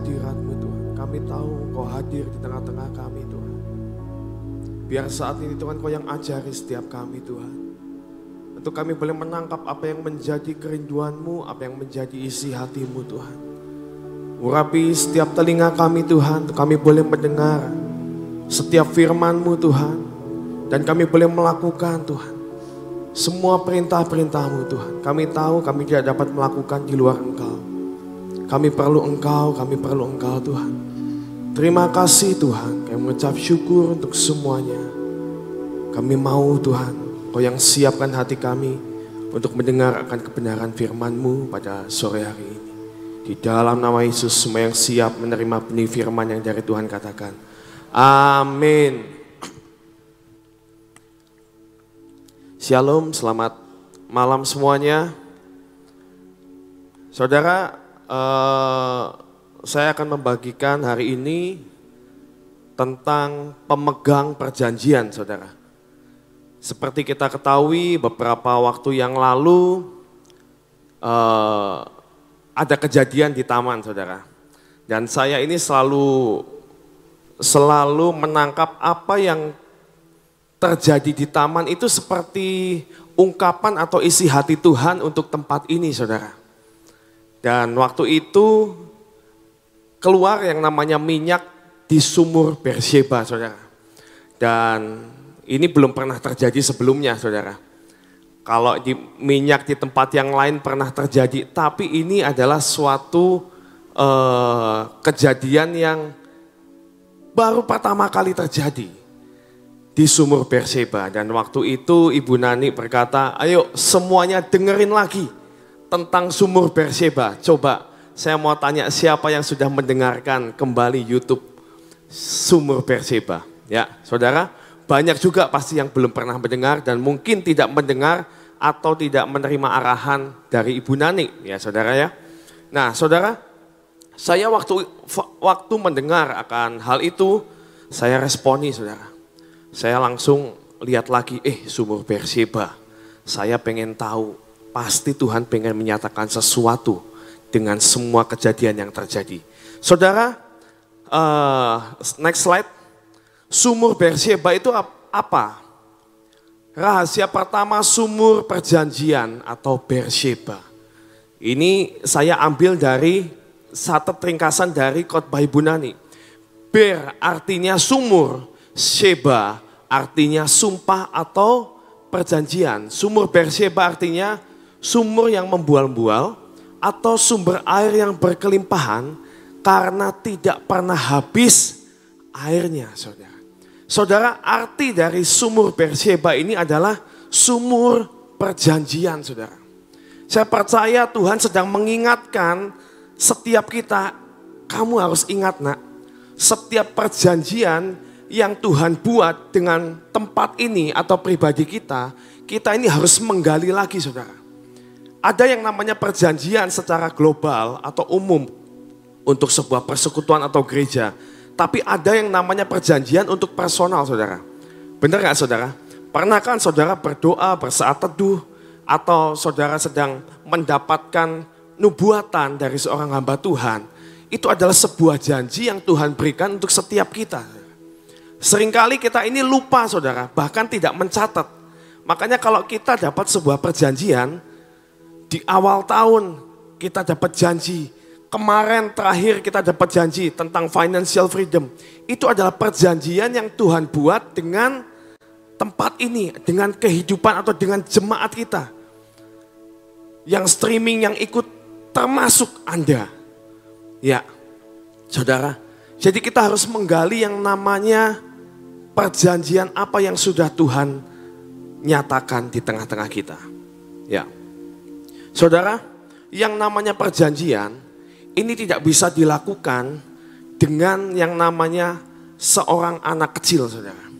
kehadirat-Mu Tuhan. Kami tahu Engkau hadir di tengah-tengah kami Tuhan. Biar saat ini Tuhan Kau yang ajari setiap kami Tuhan. Untuk kami boleh menangkap apa yang menjadi kerinduan-Mu, apa yang menjadi isi hati-Mu Tuhan. Urapi setiap telinga kami Tuhan, untuk kami boleh mendengar setiap firman-Mu Tuhan. Dan kami boleh melakukan Tuhan semua perintah-perintah-Mu Tuhan. Kami tahu kami tidak dapat melakukan di luar Engkau. Kami perlu Engkau Tuhan. Terima kasih Tuhan, kami mengucap syukur untuk semuanya. Kami mau Tuhan, Kau yang siapkan hati kami untuk mendengar akan kebenaran firman-Mu pada sore hari ini. Di dalam nama Yesus, semua yang siap menerima benih firman yang dari Tuhan katakan, amin. Shalom, selamat malam semuanya. Saudara, saya akan membagikan hari ini tentang pemegang perjanjian, saudara. Seperti kita ketahui beberapa waktu yang lalu ada kejadian di taman, saudara. Dan saya ini selalu menangkap apa yang terjadi di taman itu seperti ungkapan atau isi hati Tuhan untuk tempat ini, saudara. Dan waktu itu keluar yang namanya minyak di sumur Beersheba, saudara. Dan ini belum pernah terjadi sebelumnya, saudara. Kalau di minyak di tempat yang lain pernah terjadi, tapi ini adalah suatu kejadian yang baru pertama kali terjadi di sumur Beersheba. Dan waktu itu Ibu Nani berkata, ayo semuanya dengerin lagi tentang sumur Beersheba. Coba saya mau tanya siapa yang sudah mendengarkan kembali YouTube sumur Beersheba. Ya saudara, banyak juga pasti yang belum pernah mendengar dan mungkin tidak mendengar atau tidak menerima arahan dari Ibu Nani. Ya saudara ya. Nah saudara, saya waktu mendengar akan hal itu, saya responi saudara. Saya langsung lihat lagi, sumur Beersheba. Saya pengen tahu, pasti Tuhan pengen menyatakan sesuatu dengan semua kejadian yang terjadi. Saudara, next slide. Sumur Beersheba itu apa? Rahasia pertama sumur perjanjian atau Beersheba. Ini saya ambil dari satu ringkasan dari khotbah Ibu Nani. Ber artinya sumur. Sheba artinya sumpah atau perjanjian. Sumur Beersheba artinya sumur yang membual-bual atau sumber air yang berkelimpahan karena tidak pernah habis airnya, saudara. Saudara, arti dari sumur Beersheba ini adalah sumur perjanjian, saudara. Saya percaya Tuhan sedang mengingatkan setiap kita, kamu harus ingat nak, setiap perjanjian yang Tuhan buat dengan tempat ini atau pribadi kita ini harus menggali lagi, saudara. Ada yang namanya perjanjian secara global atau umum untuk sebuah persekutuan atau gereja. Tapi ada yang namanya perjanjian untuk personal, saudara. Benar gak saudara? Pernah kan saudara berdoa, bersaat teduh, atau saudara sedang mendapatkan nubuatan dari seorang hamba Tuhan. Itu adalah sebuah janji yang Tuhan berikan untuk setiap kita. Seringkali kita ini lupa saudara, bahkan tidak mencatat. Makanya kalau kita dapat sebuah perjanjian, di awal tahun kita dapat janji. Kemarin terakhir kita dapat janji tentang financial freedom. Itu adalah perjanjian yang Tuhan buat dengan tempat ini, dengan kehidupan atau dengan jemaat kita. Yang streaming yang ikut termasuk Anda. Ya, saudara. Jadi kita harus menggali yang namanya perjanjian apa yang sudah Tuhan nyatakan di tengah-tengah kita. Ya. Saudara, yang namanya perjanjian ini tidak bisa dilakukan dengan yang namanya seorang anak kecil, saudara.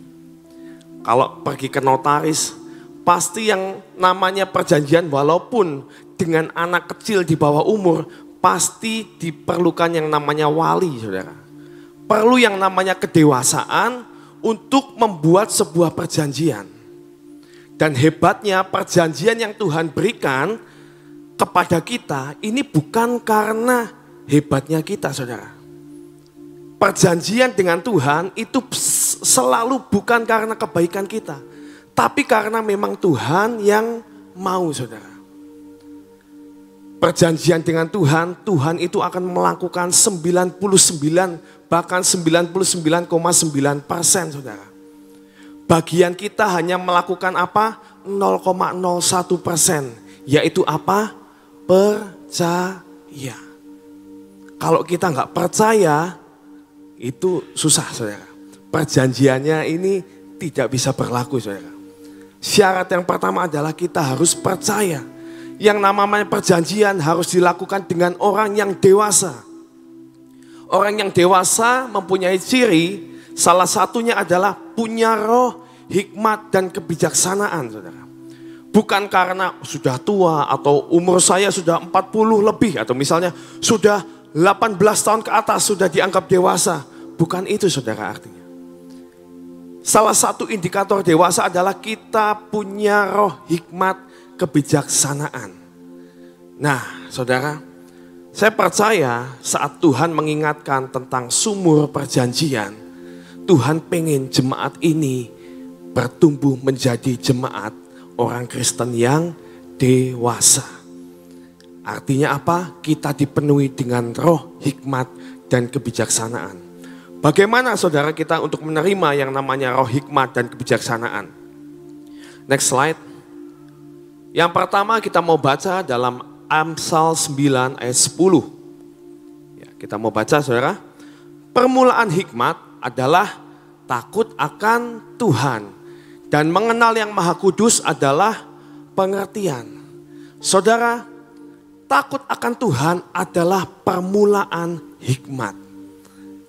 Kalau pergi ke notaris, pasti yang namanya perjanjian walaupun dengan anak kecil di bawah umur, pasti diperlukan yang namanya wali, saudara. Perlu yang namanya kedewasaan untuk membuat sebuah perjanjian. Dan hebatnya perjanjian yang Tuhan berikan kepada kita ini bukan karena hebatnya kita, saudara. perjanjian dengan Tuhan itu selalu bukan karena kebaikan kita. Tapi karena memang Tuhan yang mau, saudara. Perjanjian dengan Tuhan, Tuhan itu akan melakukan 99, bahkan 99,9%, saudara. Bagian kita hanya melakukan apa? 0,01%, yaitu apa? Percaya. Kalau kita nggak percaya, itu susah, saudara. Perjanjiannya ini tidak bisa berlaku, saudara. Syarat yang pertama adalah kita harus percaya. Yang namanya perjanjian harus dilakukan dengan orang yang dewasa. Orang yang dewasa mempunyai ciri, salah satunya adalah punya roh, hikmat, dan kebijaksanaan, saudara. Bukan karena sudah tua atau umur saya sudah 40 lebih, atau misalnya sudah 18 tahun ke atas sudah dianggap dewasa. Bukan itu, saudara, artinya. Salah satu indikator dewasa adalah kita punya roh, hikmat, kebijaksanaan. Nah, saudara, saya percaya saat Tuhan mengingatkan tentang sumur perjanjian, Tuhan pengen jemaat ini bertumbuh menjadi jemaat orang Kristen yang dewasa. Artinya apa? Kita dipenuhi dengan roh, hikmat, dan kebijaksanaan. Bagaimana saudara kita untuk menerima yang namanya roh, hikmat, dan kebijaksanaan? Next slide. Yang pertama kita mau baca dalam Amsal 9 ayat 10. Ya, kita mau baca, saudara. Permulaan hikmat adalah takut akan Tuhan, dan mengenal yang Maha Kudus adalah pengertian. Saudara, takut akan Tuhan adalah permulaan hikmat.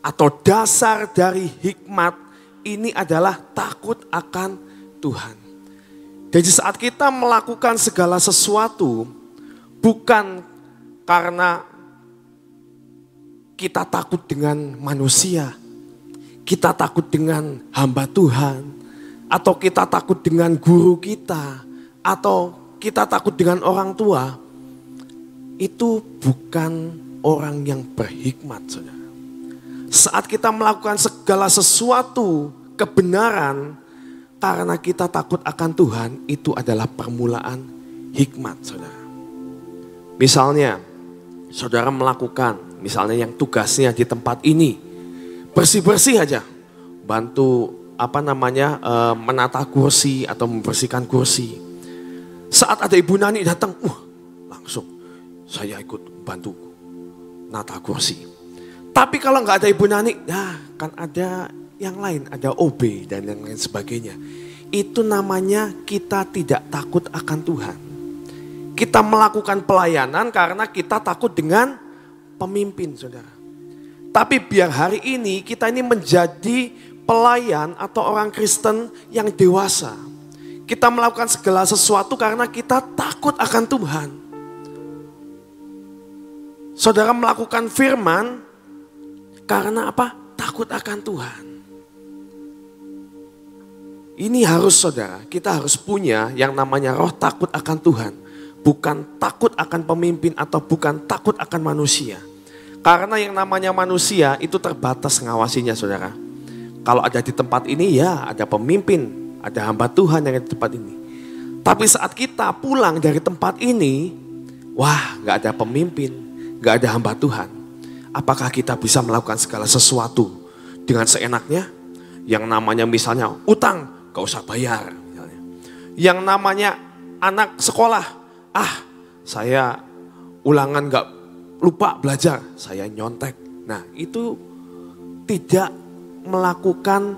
Atau dasar dari hikmat ini adalah takut akan Tuhan. Jadi saat kita melakukan segala sesuatu, bukan karena kita takut dengan manusia, kita takut dengan hamba Tuhan, atau kita takut dengan guru kita, atau kita takut dengan orang tua, itu bukan orang yang berhikmat, saudara. Saat kita melakukan segala sesuatu kebenaran, karena kita takut akan Tuhan, itu adalah permulaan hikmat, saudara. Misalnya, saudara melakukan, misalnya yang tugasnya di tempat ini, bersih-bersih aja, bantu menata kursi atau membersihkan kursi. Saat ada Ibu Nani datang, langsung saya ikut bantu nata kursi. Tapi kalau nggak ada Ibu Nani, kan ada yang lain, ada OB dan yang lain sebagainya. Itu namanya kita tidak takut akan Tuhan. Kita melakukan pelayanan karena kita takut dengan pemimpin, saudara. Tapi biar hari ini kita ini menjadi pelayan atau orang Kristen yang dewasa. Kita melakukan segala sesuatu karena kita takut akan Tuhan. Saudara melakukan firman karena apa? Takut akan Tuhan. Ini harus, saudara, kita harus punya yang namanya roh takut akan Tuhan. Bukan takut akan pemimpin atau bukan takut akan manusia. Karena yang namanya manusia itu terbatas ngawasinya, saudara. Kalau ada di tempat ini ya ada pemimpin, ada hamba Tuhan yang ada di tempat ini. Tapi saat kita pulang dari tempat ini, gak ada pemimpin, gak ada hamba Tuhan. Apakah kita bisa melakukan segala sesuatu dengan seenaknya? Yang namanya misalnya utang, gak usah bayar. Misalnya. Yang namanya anak sekolah, saya ulangan gak lupa belajar, saya nyontek. Nah, itu tidak melakukan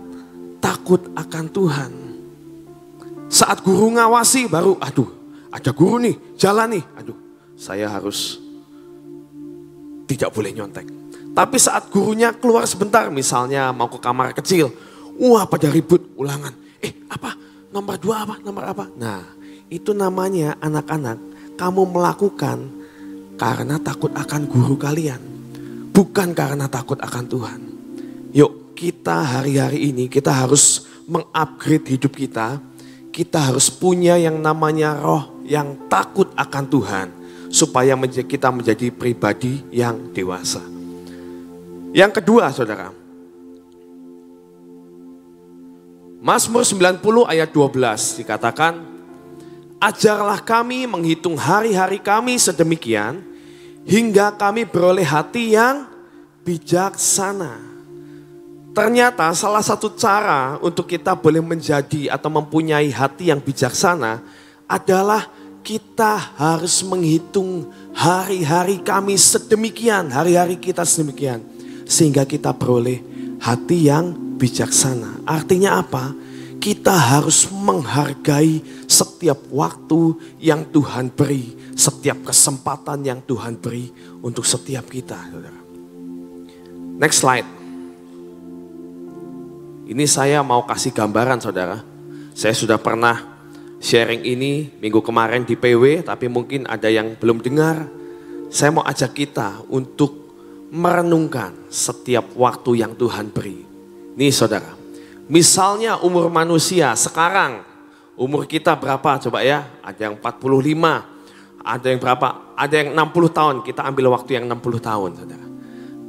takut akan Tuhan. Saat guru ngawasi baru, ada guru nih, jalan nih. Saya harus tidak boleh nyontek. Tapi saat gurunya keluar sebentar, misalnya mau ke kamar kecil, pada ribut ulangan. Nomor 2 apa? Nomor apa? Nah, itu namanya anak-anak, kamu melakukan karena takut akan guru kalian. Bukan karena takut akan Tuhan. Yuk, kita hari-hari ini, kita harus mengupgrade hidup kita. Kita harus punya yang namanya roh yang takut akan Tuhan. Supaya kita menjadi pribadi yang dewasa. Yang kedua, saudara, Mazmur 90 ayat 12 dikatakan, ajarlah kami menghitung hari-hari kami sedemikian, hingga kami beroleh hati yang bijaksana. Ternyata salah satu cara untuk kita boleh menjadi atau mempunyai hati yang bijaksana adalah kita harus menghitung hari-hari kami sedemikian, hari-hari kita sedemikian. Sehingga kita beroleh hati yang bijaksana. Artinya apa? Kita harus menghargai setiap waktu yang Tuhan beri, setiap kesempatan yang Tuhan beri untuk setiap kita, saudara. Next slide. Ini saya mau kasih gambaran, saudara. Saya sudah pernah sharing ini minggu kemarin di PW, tapi mungkin ada yang belum dengar. Saya mau ajak kita untuk merenungkan setiap waktu yang Tuhan beri. Nih saudara, misalnya umur manusia sekarang, umur kita berapa coba ya? Ada yang 45, ada yang berapa? Ada yang 60 tahun, kita ambil waktu yang 60 tahun saudara.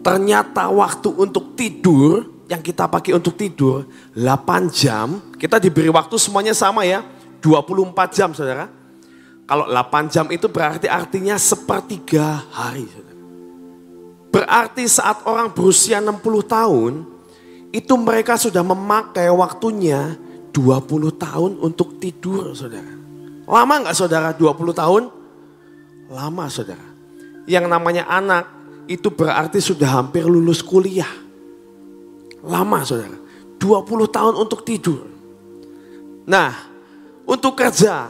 Ternyata waktu untuk tidur, yang kita pakai untuk tidur 8 jam, kita diberi waktu semuanya sama ya, 24 jam saudara. Kalau 8 jam itu berarti artinya sepertiga hari saudara. Berarti saat orang berusia 60 tahun, itu mereka sudah memakai waktunya 20 tahun untuk tidur, saudara. Lama nggak saudara 20 tahun? Lama saudara. Yang namanya anak, itu berarti sudah hampir lulus kuliah. Lama saudara. 20 tahun untuk tidur. Nah, untuk kerja.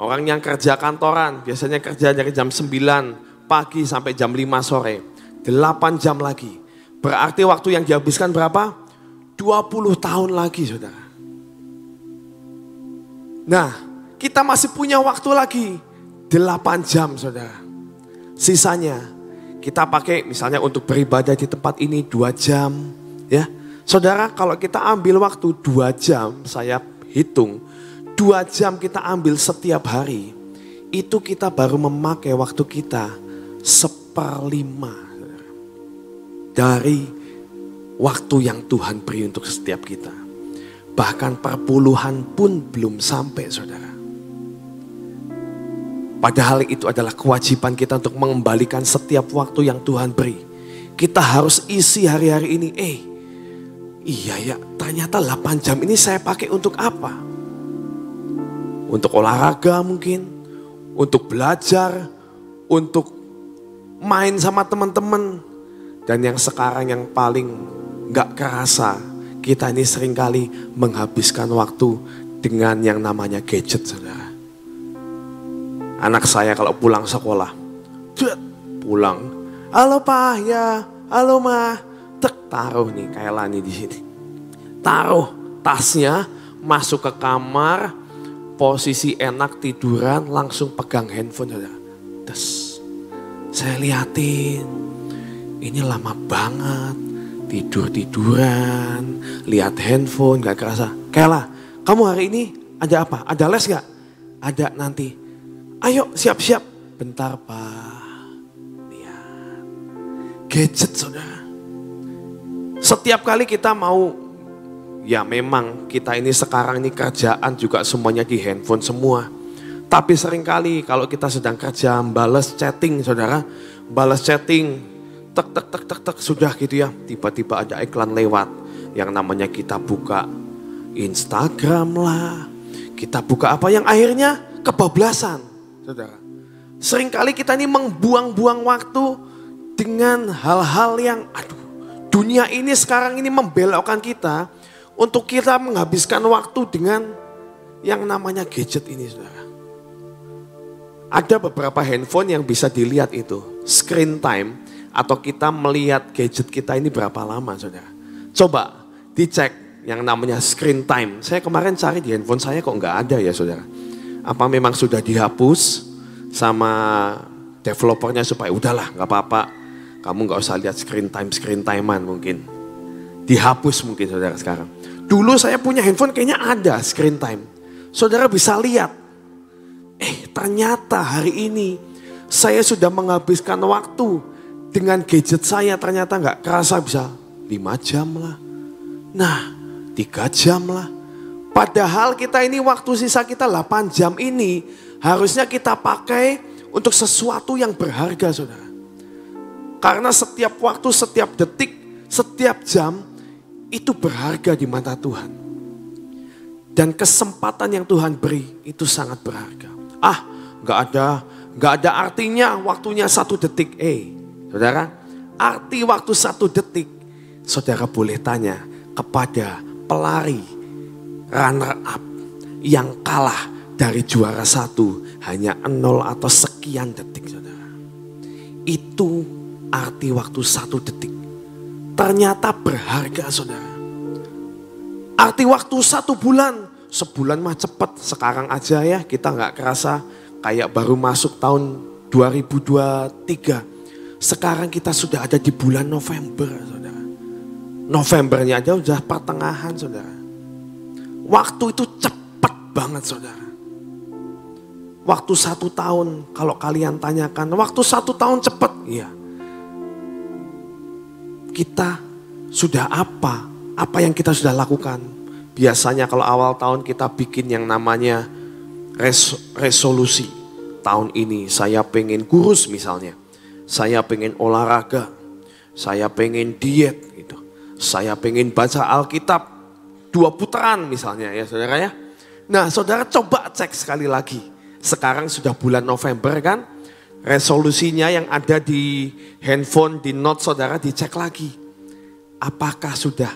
Orang yang kerja kantoran, biasanya kerja dari jam 9 pagi sampai jam 5 sore. 8 jam lagi. Berarti waktu yang dihabiskan berapa? 20 tahun lagi saudara. Nah, kita masih punya waktu lagi 8 jam saudara. Sisanya kita pakai misalnya untuk beribadah di tempat ini 2 jam. Ya, saudara kalau kita ambil waktu 2 jam, saya hitung 2 jam kita ambil setiap hari. Itu kita baru memakai waktu kita 1/5 dari waktu yang Tuhan beri untuk setiap kita. Bahkan perpuluhan pun belum sampai saudara. Padahal itu adalah kewajiban kita untuk mengembalikan setiap waktu yang Tuhan beri. Kita harus isi hari-hari ini. Iya ya, ternyata 8 jam ini saya pakai untuk apa? Untuk olahraga mungkin, untuk belajar, untuk main sama teman-teman. Dan yang sekarang yang paling gak kerasa, kita ini seringkali menghabiskan waktu dengan yang namanya gadget saudara. Anak saya kalau pulang sekolah, pulang, halo Pak ya, halo Ma, taruh nih kayak Lani di sini. Taruh tasnya, masuk ke kamar, posisi enak tiduran, langsung pegang handphone saudara. Terus saya liatin. Ini lama banget, tidur-tiduran, lihat handphone, gak kerasa. Kayla, kamu hari ini ada apa? Ada les gak? Ada nanti. Ayo siap-siap. Bentar Pak. Lihat. Gadget saudara. Setiap kali kita mau, ya memang kita ini sekarang ini kerjaan juga semuanya di handphone semua. Tapi seringkali kalau kita sedang kerja, balas chatting saudara. Balas chatting. Tek sudah gitu ya, tiba-tiba ada iklan lewat yang namanya kita buka Instagram lah, kita buka apa yang akhirnya kebablasan saudara. Seringkali kita ini membuang-buang waktu dengan hal-hal yang dunia ini sekarang ini membelokkan kita untuk kita menghabiskan waktu dengan yang namanya gadget ini saudara. Ada beberapa handphone yang bisa dilihat itu screen time atau kita melihat gadget kita ini berapa lama saudara. Coba dicek yang namanya screen time. Saya kemarin cari di handphone saya kok nggak ada ya saudara. Apa memang sudah dihapus sama developernya supaya udahlah nggak apa-apa. Kamu nggak usah lihat screen timean mungkin. Dihapus mungkin saudara sekarang. Dulu saya punya handphone kayaknya ada screen time. Saudara bisa lihat. Ternyata hari ini saya sudah menghabiskan waktu dengan gadget saya, ternyata nggak kerasa bisa 5 jam lah. Nah 3 jam lah. Padahal kita ini waktu sisa kita 8 jam ini harusnya kita pakai untuk sesuatu yang berharga, saudara. Karena setiap waktu, setiap detik, setiap jam itu berharga di mata Tuhan. Dan kesempatan yang Tuhan beri itu sangat berharga. Gak ada artinya waktunya 1 detik. Saudara, arti waktu 1 detik, saudara boleh tanya kepada pelari runner up yang kalah dari juara 1 hanya 0 atau sekian detik, saudara. Itu arti waktu 1 detik. Ternyata berharga, saudara. Arti waktu 1 bulan, sebulan mah cepet. Sekarang aja ya kita gak kerasa kayak baru masuk tahun 2023. Sekarang kita sudah ada di bulan November, saudara. Novembernya aja udah pertengahan, saudara. Waktu itu cepat banget, saudara. Waktu 1 tahun, kalau kalian tanyakan, waktu 1 tahun cepat, iya. Kita sudah apa yang kita sudah lakukan. Biasanya kalau awal tahun kita bikin yang namanya resolusi. Tahun ini saya pengen kurus misalnya. Saya pengen olahraga. Saya pengen diet gitu. Saya pengen baca Alkitab 2 putaran misalnya ya saudara ya. Nah saudara coba cek sekali lagi. Sekarang sudah bulan November kan. Resolusinya yang ada di handphone, di note saudara dicek lagi. Apakah sudah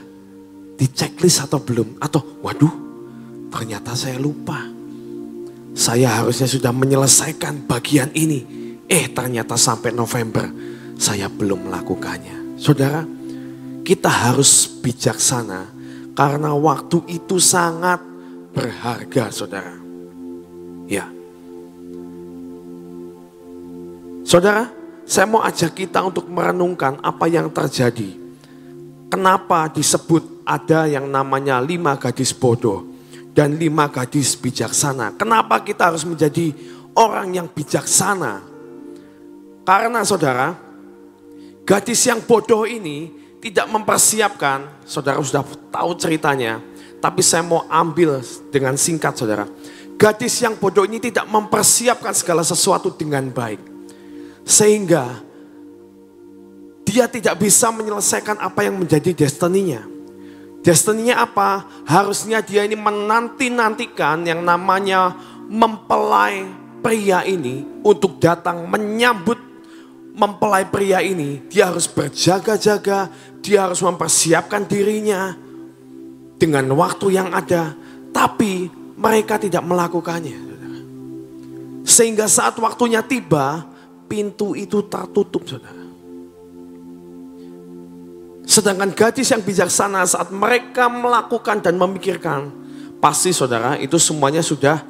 di checklist atau belum? Atau waduh ternyata saya lupa. Saya harusnya sudah menyelesaikan bagian ini. Ternyata sampai November saya belum melakukannya. Saudara, kita harus bijaksana karena waktu itu sangat berharga, saudara. Ya. Saudara, saya mau ajak kita untuk merenungkan apa yang terjadi. Kenapa disebut ada yang namanya 5 gadis bodoh dan 5 gadis bijaksana. Kenapa kita harus menjadi orang yang bijaksana? Karena saudara, gadis yang bodoh ini tidak mempersiapkan, saudara sudah tahu ceritanya. Tapi saya mau ambil dengan singkat saudara. Gadis yang bodoh ini tidak mempersiapkan segala sesuatu dengan baik. Sehingga dia tidak bisa menyelesaikan apa yang menjadi destininya. Destininya apa? Harusnya dia ini menanti-nantikan yang namanya mempelai pria ini untuk datang menyambut mempelai pria ini. Dia harus berjaga-jaga, dia harus mempersiapkan dirinya dengan waktu yang ada. Tapi mereka tidak melakukannya. Sehingga saat waktunya tiba, pintu itu tertutup, saudara. Sedangkan gadis yang bijaksana saat mereka melakukan dan memikirkan, pasti saudara itu semuanya sudah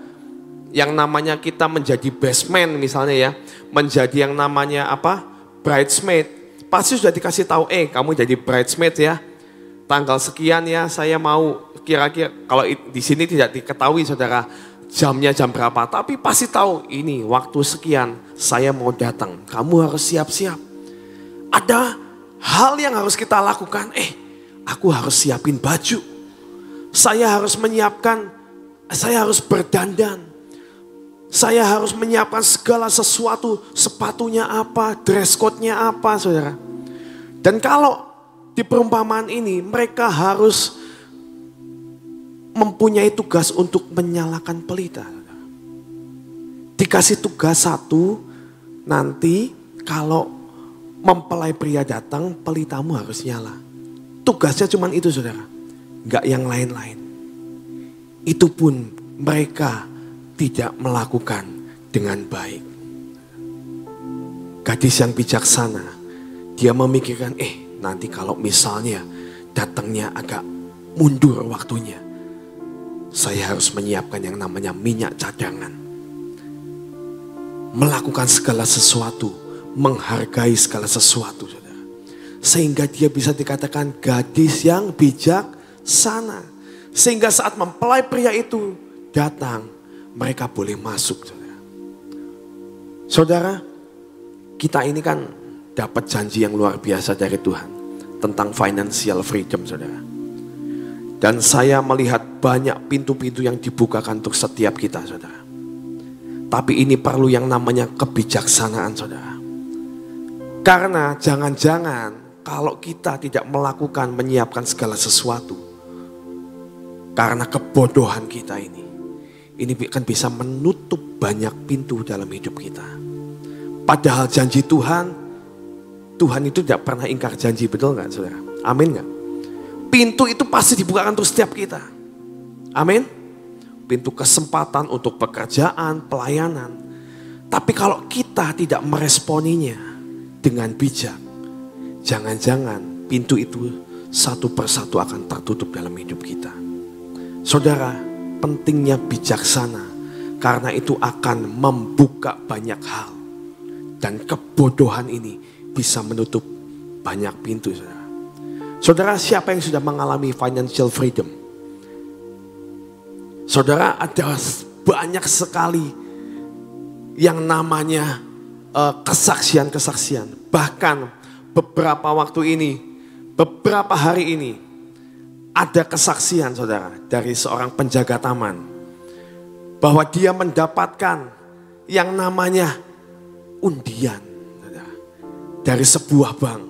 yang namanya kita menjadi best man misalnya ya, menjadi yang namanya apa? Bridesmaid. Pasti sudah dikasih tahu, kamu jadi bridesmaid ya. Tanggal sekian ya, saya mau kira-kira kalau di sini tidak diketahui saudara jamnya jam berapa, tapi pasti tahu ini waktu sekian saya mau datang. Kamu harus siap-siap. Ada hal yang harus kita lakukan. Aku harus siapin baju. Saya harus menyiapkan, saya harus berdandan. Saya harus menyiapkan segala sesuatu, sepatunya apa, dress code-nya apa, saudara. Dan kalau di perumpamaan ini mereka harus mempunyai tugas untuk menyalakan pelita. Dikasih tugas 1, nanti kalau mempelai pria datang, pelitamu harus nyala. Tugasnya cuma itu saudara, gak yang lain-lain. Itu pun mereka tidak melakukan dengan baik. Gadis yang bijaksana, dia memikirkan, nanti kalau misalnya datangnya agak mundur waktunya, saya harus menyiapkan yang namanya minyak cadangan. Melakukan segala sesuatu, menghargai segala sesuatu, saudara. Sehingga dia bisa dikatakan gadis yang bijaksana. Sehingga saat mempelai pria itu datang, mereka boleh masuk, saudara. Saudara, kita ini kan dapat janji yang luar biasa dari Tuhan tentang financial freedom, saudara. Dan saya melihat banyak pintu-pintu yang dibukakan untuk setiap kita, saudara. Tapi ini perlu yang namanya kebijaksanaan, saudara. Karena jangan-jangan kalau kita tidak melakukan, menyiapkan segala sesuatu, karena kebodohan kita ini akan bisa menutup banyak pintu dalam hidup kita. Padahal janji Tuhan itu tidak pernah ingkar janji, betul nggak, saudara? Amin nggak? Pintu itu pasti dibukakan untuk setiap kita. Amin. Pintu kesempatan untuk pekerjaan, pelayanan. Tapi kalau kita tidak meresponinya dengan bijak, jangan-jangan pintu itu satu persatu akan tertutup dalam hidup kita. Saudara, pentingnya bijaksana karena itu akan membuka banyak hal. Dan kebodohan ini bisa menutup banyak pintu, saudara. Saudara, siapa yang sudah mengalami financial freedom? Saudara, ada banyak sekali yang namanya kesaksian-kesaksian. Bahkan beberapa waktu ini, beberapa hari ini, ada kesaksian, saudara, dari seorang penjaga taman. Bahwa dia mendapatkan yang namanya undian, saudara, dari sebuah bank.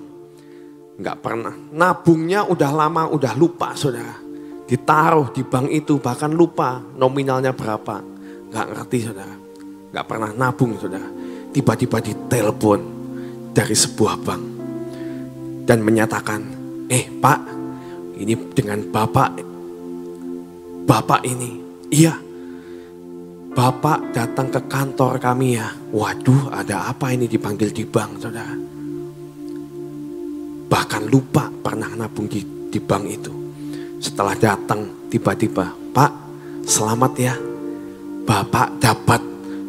Enggak pernah, nabungnya udah lama, udah lupa, saudara. Ditaruh di bank itu, bahkan lupa nominalnya berapa. Enggak ngerti, saudara. Enggak pernah nabung, saudara. Tiba-tiba ditelepon dari sebuah bank. Dan menyatakan, Pak, ini dengan Bapak ini. Iya, Bapak datang ke kantor kami ya. Waduh, ada apa ini dipanggil di bank, saudara. Bahkan lupa pernah nabung di bank itu. Setelah datang tiba-tiba, Pak, selamat ya. Bapak dapat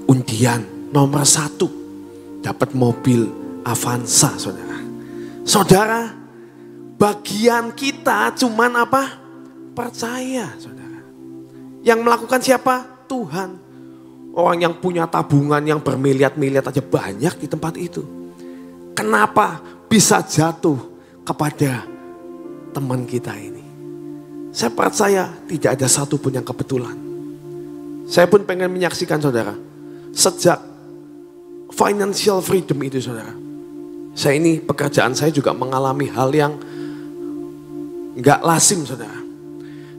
undian nomor 1. Dapat mobil Avanza, saudara. Saudara, bagian kita cuman apa? Percaya, saudara. Yang melakukan siapa? Tuhan. Orang yang punya tabungan yang bermiliar-miliar aja banyak di tempat itu. Kenapa bisa jatuh kepada teman kita ini? Saya percaya tidak ada satupun yang kebetulan. Saya pun pengen menyaksikan, saudara. Sejak financial freedom itu, saudara. Saya ini, pekerjaan saya juga mengalami hal yang gak lazim, saudara.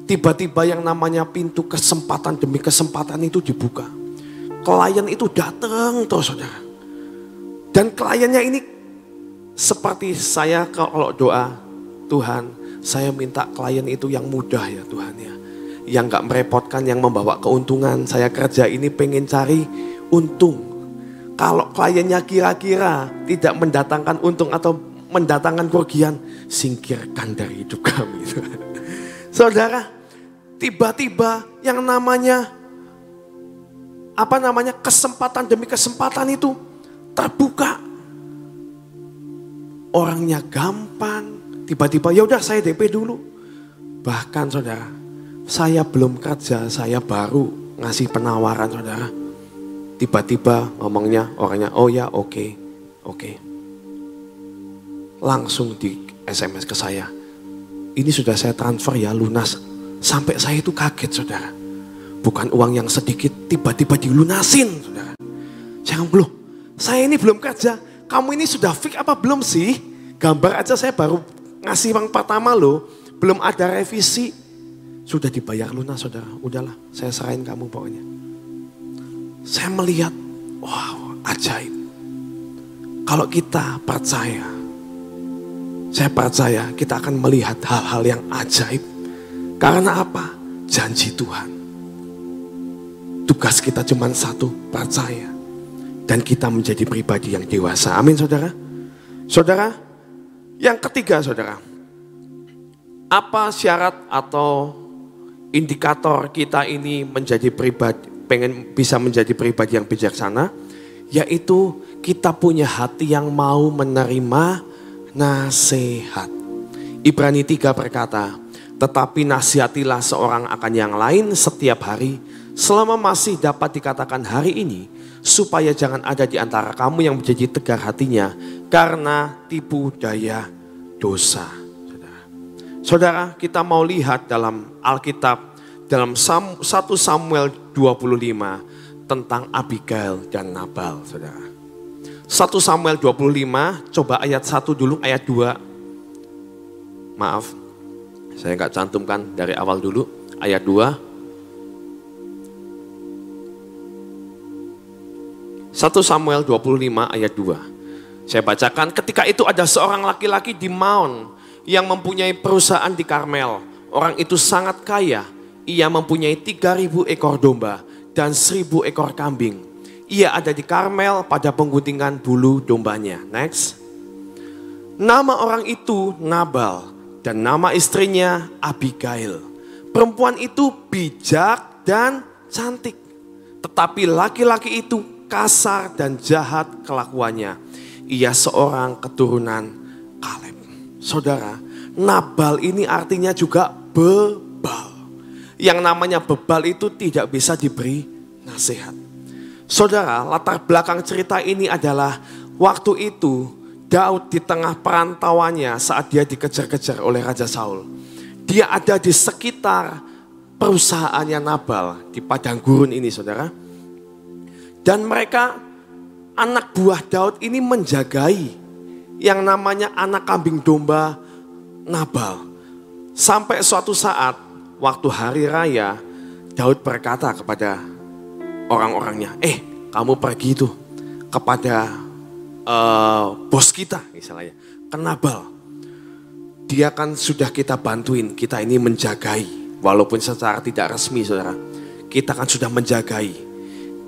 Tiba-tiba yang namanya pintu kesempatan demi kesempatan itu dibuka. Klien itu datang terus, saudara. Dan kliennya ini seperti saya kalau doa, Tuhan, saya minta klien itu yang mudah ya Tuhan ya. Yang gak merepotkan, yang membawa keuntungan. Saya kerja ini pengen cari untung. Kalau kliennya kira-kira tidak mendatangkan untung atau mendatangkan kerugian, singkirkan dari hidup kami. Saudara, tiba-tiba yang namanya kesempatan demi kesempatan itu terbuka. Orangnya gampang, tiba-tiba ya udah saya DP dulu. Bahkan, saudara, saya belum kerja, saya baru ngasih penawaran, saudara. Tiba-tiba ngomongnya orangnya, oh ya oke. Langsung di SMS ke saya. Ini sudah saya transfer ya, lunas. Sampai saya itu kaget, saudara. Bukan uang yang sedikit, tiba-tiba dilunasin, saudara. Saya ngomong, loh, saya ini belum kerja. Kamu ini sudah fix apa belum sih? Gambar aja saya baru ngasih uang pertama loh. Belum ada revisi. Sudah dibayar lunas, saudara. Udahlah, saya serahin kamu pokoknya. Saya melihat, wow, ajaib. Kalau kita percaya, saya percaya kita akan melihat hal-hal yang ajaib. Karena apa? Janji Tuhan. Tugas kita cuma satu, percaya. Dan kita menjadi pribadi yang dewasa. Amin, saudara. Saudara, yang ketiga, saudara. Apa syarat atau indikator kita ini menjadi pribadi, pengen bisa menjadi pribadi yang bijaksana? Yaitu kita punya hati yang mau menerima nasihat. Ibrani 3 berkata, tetapi nasihatilah seorang akan yang lain setiap hari, selama masih dapat dikatakan hari ini, supaya jangan ada di antara kamu yang menjadi tegar hatinya karena tipu daya dosa. Saudara, kita mau lihat dalam Alkitab, dalam 1 Samuel 25 tentang Abigail dan Nabal, saudara. 1 Samuel 25, coba ayat 1 dulu, ayat 2. Maaf, saya nggak cantumkan dari awal dulu, ayat 2. 1 Samuel 25 ayat 2. Saya bacakan, ketika itu ada seorang laki-laki di Maon yang mempunyai perusahaan di Karmel. Orang itu sangat kaya, ia mempunyai 3.000 ekor domba dan 1.000 ekor kambing. Ia ada di Karmel pada pengguntingan bulu dombanya. Next. Nama orang itu Nabal dan nama istrinya Abigail. Perempuan itu bijak dan cantik. Tetapi laki-laki itu kasar dan jahat kelakuannya. Ia seorang keturunan Kaleb. Saudara, Nabal ini artinya juga bebal. Yang namanya bebal itu tidak bisa diberi nasihat. Saudara, latar belakang cerita ini adalah waktu itu Daud di tengah perantauannya saat dia dikejar-kejar oleh Raja Saul. Dia ada di sekitar perusahaannya Nabal di padang gurun ini, saudara. Dan mereka, anak buah Daud ini menjagai yang namanya anak kambing domba Nabal. Sampai suatu saat, waktu hari raya, Daud berkata kepada orang-orangnya, kamu pergi tuh kepada bos kita misalnya, ke Nabal. Dia kan sudah kita bantuin, kita ini menjagai. Walaupun secara tidak resmi, saudara, kita kan sudah menjagai.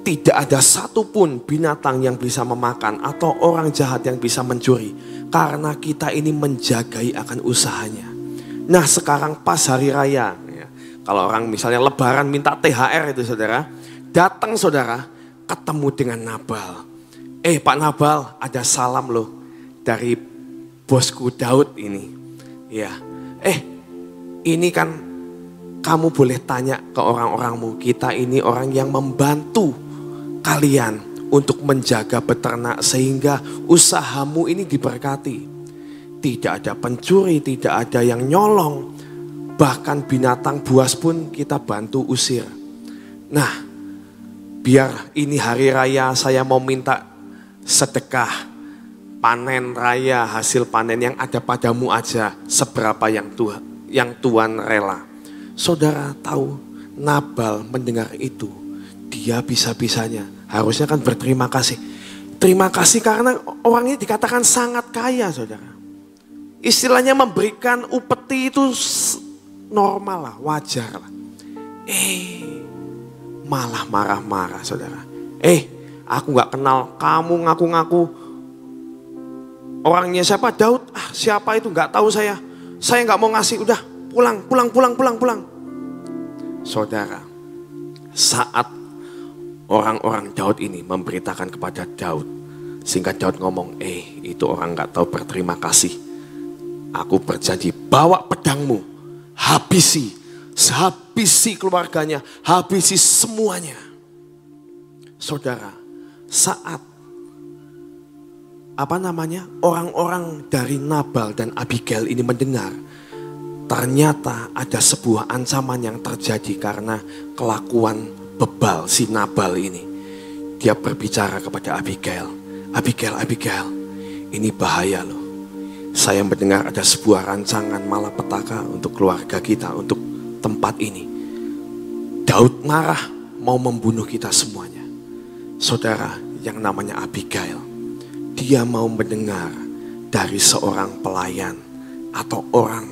Tidak ada satupun binatang yang bisa memakan atau orang jahat yang bisa mencuri. Karena kita ini menjagai akan usahanya. Nah sekarang pas hari raya. Ya, kalau orang misalnya lebaran minta THR itu, saudara. Datang, saudara, ketemu dengan Nabal. Pak Nabal, ada salam loh dari bosku Daud ini. Ya, ini kan kamu boleh tanya ke orang-orangmu. Kita ini orang yang membantu kalian untuk menjaga beternak sehingga usahamu ini diberkati. Tidak ada pencuri, tidak ada yang nyolong. Bahkan binatang buas pun kita bantu usir. Nah, biar ini hari raya saya mau minta sedekah panen raya, hasil panen yang ada padamu aja, seberapa yang Tuhan rela. Saudara tahu, Nabal mendengar itu, dia bisa-bisanya harusnya kan berterima kasih. Terima kasih karena orang ini dikatakan sangat kaya, saudara. Istilahnya memberikan upeti itu normal lah, wajar lah. Malah marah-marah, saudara. Aku gak kenal, kamu ngaku-ngaku orangnya siapa? Daud. Siapa itu? Gak tahu saya. Saya gak mau ngasih, udah pulang. Saudara, saat orang-orang Daud ini memberitakan kepada Daud, sehingga Daud ngomong, itu orang gak tahu berterima kasih. Aku berjanji, bawa pedangmu, habisi keluarganya, habisi semuanya. Saudara, saat orang-orang dari Nabal dan Abigail ini mendengar, ternyata ada sebuah ancaman yang terjadi karena kelakuan bebal si Nabal ini. Dia berbicara kepada Abigail, Abigail, ini bahaya loh. Saya mendengar ada sebuah rancangan malapetaka untuk keluarga kita, untuk tempat ini. Daud marah, mau membunuh kita semuanya. Saudara, yang namanya Abigail, dia mau mendengar dari seorang pelayan atau orang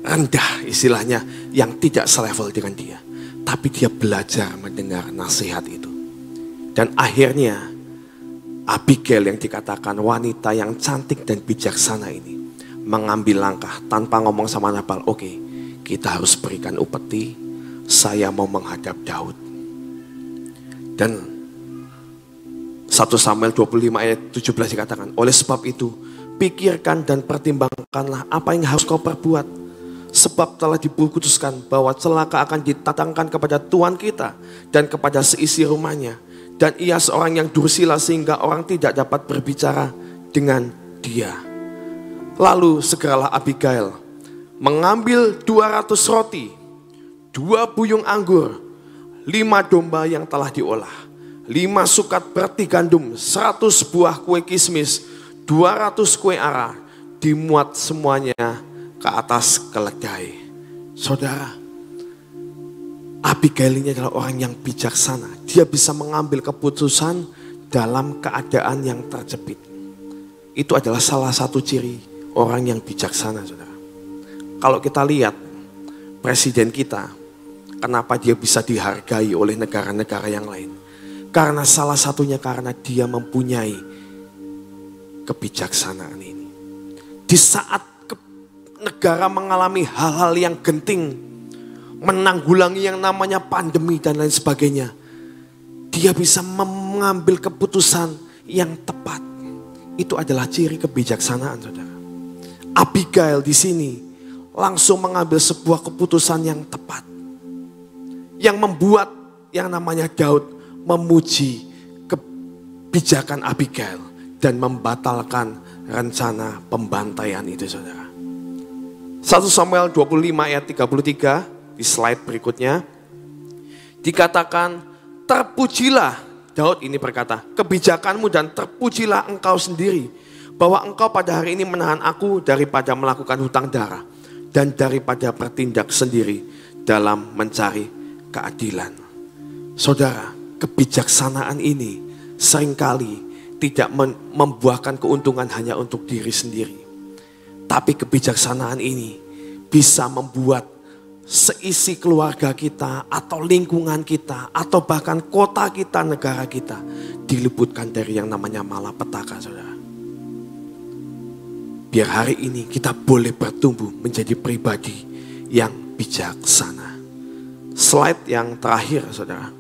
rendah istilahnya yang tidak selevel dengan dia. Tapi dia belajar mendengar nasihat itu. Dan akhirnya Abigail yang dikatakan wanita yang cantik dan bijaksana ini mengambil langkah tanpa ngomong sama Nabal, oke, kita harus berikan upeti, saya mau menghadap Daud. Dan 1 Samuel 25 ayat 17 dikatakan, oleh sebab itu pikirkan dan pertimbangkanlah apa yang harus kau perbuat. Sebab telah diputuskan bahwa celaka akan ditatangkan kepada Tuhan kita dan kepada seisi rumahnya. Dan ia seorang yang dursila sehingga orang tidak dapat berbicara dengan dia. Lalu segeralah Abigail mengambil 200 roti, 2 buyung anggur, 5 domba yang telah diolah, 5 sukat berti gandum, 100 buah kue kismis, 200 kue ara, dimuat semuanya ke atas keledai. Saudara, Abigail ini adalah orang yang bijaksana. Dia bisa mengambil keputusan dalam keadaan yang terjepit. Itu adalah salah satu ciri orang yang bijaksana, saudara. Kalau kita lihat presiden kita, kenapa dia bisa dihargai oleh negara-negara yang lain? Karena salah satunya karena dia mempunyai kebijaksanaan ini. Di saat negara mengalami hal-hal yang genting, menanggulangi yang namanya pandemi dan lain sebagainya, dia bisa mengambil keputusan yang tepat. Itu adalah ciri kebijaksanaan, saudara. Abigail di sini langsung mengambil sebuah keputusan yang tepat, yang membuat yang namanya Daud memuji kebijakan Abigail dan membatalkan rencana pembantaian itu, saudara. 1 Samuel 25 ayat 33 di slide berikutnya dikatakan, terpujilah, Daud ini berkata, kebijakanmu dan terpujilah engkau sendiri, bahwa engkau pada hari ini menahan aku daripada melakukan hutang darah dan daripada bertindak sendiri dalam mencari keadilan. Saudara, kebijaksanaan ini seringkali tidak membuahkan keuntungan hanya untuk diri sendiri. Tapi kebijaksanaan ini bisa membuat seisi keluarga kita atau lingkungan kita atau bahkan kota kita, negara kita diluputkan dari yang namanya malapetaka, saudara. Biar hari ini kita boleh bertumbuh menjadi pribadi yang bijaksana. Slide yang terakhir, saudara.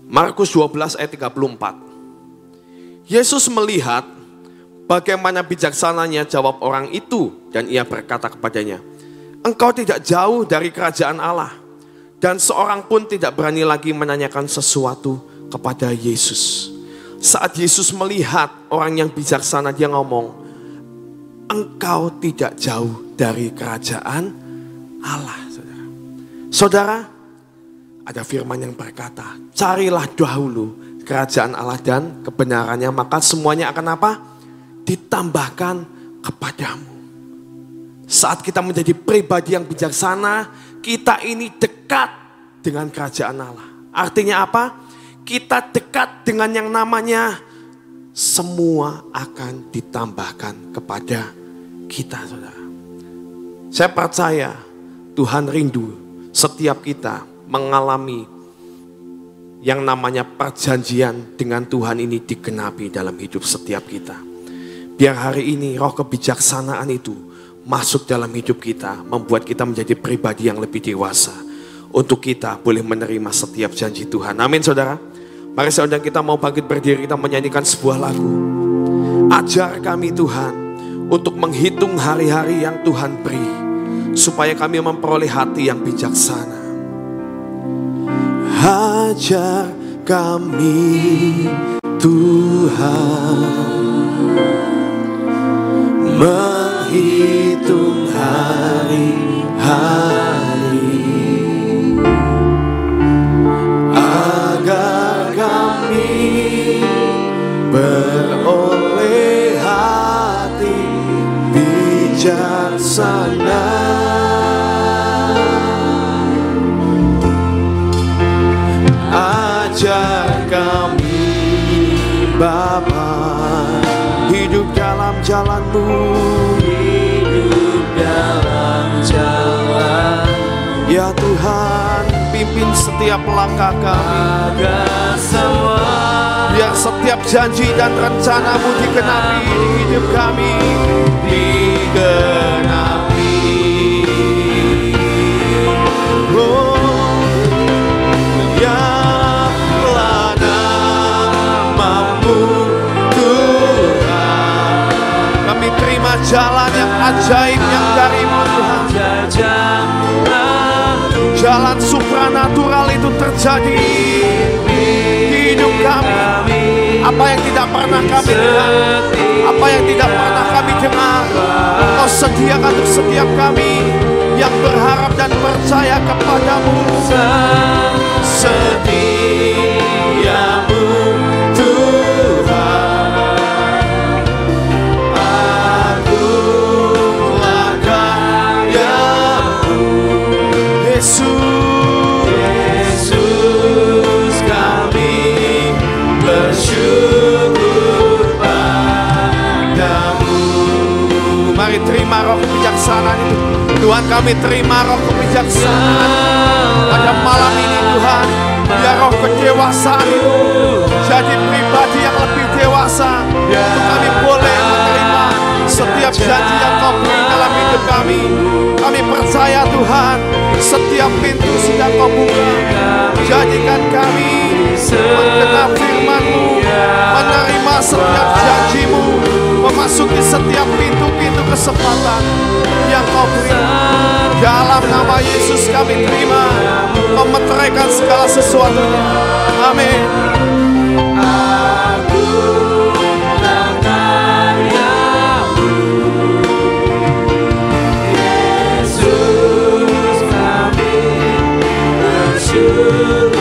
Markus 12 ayat 34. Yesus melihat bagaimana bijaksananya jawab orang itu dan ia berkata kepadanya, engkau tidak jauh dari kerajaan Allah. Dan seorang pun tidak berani lagi menanyakan sesuatu kepada Yesus. Saat Yesus melihat orang yang bijaksana, dia ngomong, engkau tidak jauh dari kerajaan Allah. Saudara, saudara, ada firman yang berkata, carilah dahulu kerajaan Allah dan kebenarannya, maka semuanya akan apa? Ditambahkan kepadamu. Saat kita menjadi pribadi yang bijaksana, kita ini dekat dengan kerajaan Allah. Artinya apa? Kita dekat dengan yang namanya semua akan ditambahkan kepada kita, saudara. Saya percaya Tuhan rindu setiap kita mengalami yang namanya perjanjian dengan Tuhan ini digenapi dalam hidup setiap kita. Biar hari ini roh kebijaksanaan itu masuk dalam hidup kita, membuat kita menjadi pribadi yang lebih dewasa, untuk kita boleh menerima setiap janji Tuhan. Amin, saudara. Mari saudara, kita mau bangkit berdiri, kita menyanyikan sebuah lagu. Ajar kami Tuhan untuk menghitung hari-hari yang Tuhan beri, supaya kami memperoleh hati yang bijaksana. Ajar kami Tuhan menghitung hari-hari, agar kami beroleh hati bijaksana. Ajar kami Bapa hidup dalam jalan-Mu, hidup dalam jalan. Ya Tuhan, pimpin setiap langkah kami, agar semua, biar setiap janji dan rencana-Mu digenapi di hidup kami, digenapi. Oh, biarlah nama-Mu Tuhan, kami terima jalan yang ajaib yang dari-Mu Tuhan. Jalan supranatural itu terjadi di hidup kami. Apa yang tidak pernah kami lihat, apa yang tidak pernah kami dengar, Engkau sediakan untuk setiap kami yang berharap dan percaya kepadamu. Setiamu Tuhan, agunglah karya-Mu. Yesus, kami bersyukur padamu. Mari terima roh kebijaksanaan itu. Tuhan, kami terima roh kebijaksanaan pada malam ini Tuhan. Biar roh kedewasaan itu jadi pribadi yang lebih dewasa, untuk kami boleh menerima setiap janji yang Kau beri dalam hidup kami. Kami percaya Tuhan, setiap pintu sudah Kau buka. Jadikan kami mendengar firman-Mu, menerima setiap janji-Mu, memasuki setiap pintu-pintu kesempatan yang Kau beri. Dalam nama Yesus kami terima, memeteraikan segala sesuatunya. Amin. Agunglah karya-Mu, Yesus, kami bersyukur.